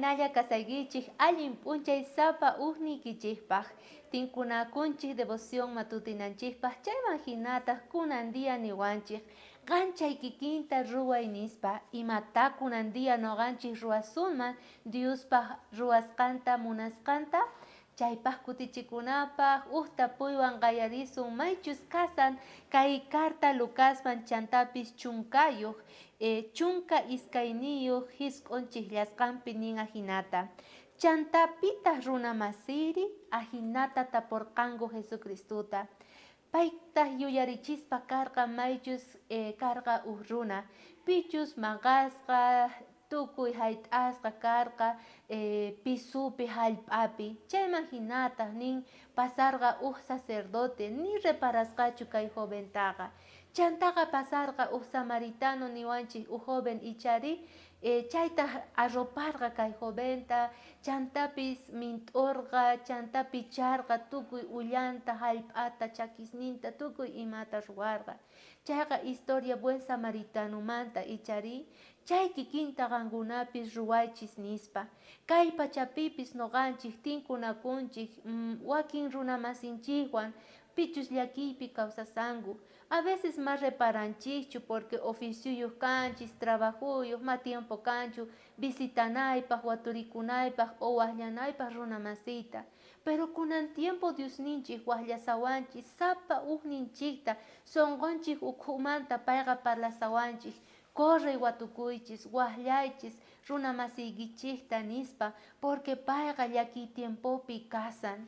haynalla kasaykichik allin p'unchay sapa ujnikichikpaj tinkunakunchik devoción matutinanchikpaj chayman hinata kunandia niwanchik qanchay kikinta ruway nispa imata kunandia noqanchik ruwasunman Diospaj ruwasqanta munasqanta chaypaj kutichikunapaj tapuywan qayarisun maychus kasan kay carta Lucasman chantapis chunkayuq chunka iskayniyuq hisk'unchik llasqanpi nin hinata chantapita runa masiri ahinata tapurqanku Jesucristuta payta yuyarichispa karqa maychus karqa runa pichus maqasqa tukuy hayt'asqa karqa pisupi hallp'api chayman hinata nin pasarqa sacerdote ni reparasqachu kay joventaqa chantaqa pasarqa samaritano niwanchik joven ichari chayta arroparqa kay joventa chantapis mint'urqa chantapi charqa tukuy ullanta hallp'ata chakisninta tukuy imata ruwarqa chayqa historia buen samaritanumanta ichari chay kikinta qankunapis ruwaychis nispa kay pachapipis noqanchik tinkunakunchik wakin runa masinchikwan pichus llakiypi kawsasanku a veces ma reparanchikchu porque oficiuyuq kanchis trabajuyuq ma tiempo kanchu visitanaypaj waturikunaypaj o waqllanaypaj runa masita pero kunan tiempo Diosninchik waqllasawanchik sapa ujninchikta sonqonchik ukhumanta payqa parlasawanchik correy watukuychis waqllaychis runa masiykichikta nispa porque payqa llakiy tiempopi kasan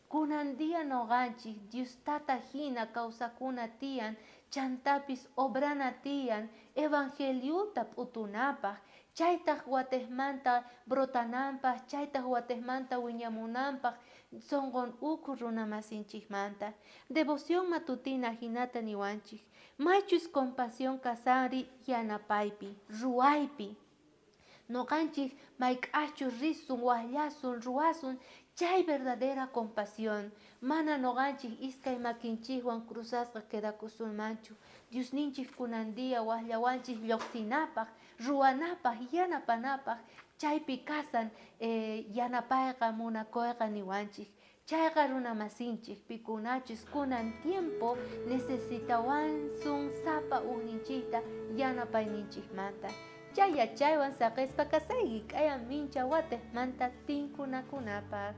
kunan dia noqanchik Diostata hina kawsakuna tiyan chantapis obrana tiyan evangeliuta p'utunapaj chaytaq watejmanta brotananpaj chaytaq watejmanta wiñamunanpaj sonqon ukhu runa masinchikmanta devoción matutina hinata niwanchik maychus compasión kasari yanapaypi ruwaypi noqanchik mayk'aqchu risun waqllasun ruwasun chay verdadera compasión mana noqanchik iskay makinchikwan cruzasqa quedakusunmanchu Diosninchik kunandia waqllawanchik lluqsinapaq ruwanapaq yanapanapaq chaypi kasan yanapayqa munakuyqa niwanchik chayqa runa masinchik pikunachus kunan tiempo necesitawansun sapa ujninchikta yanapayninchikmanta chay yachaywan saqispa kasayki k'aya mincha watejmanta tinkunakunapaq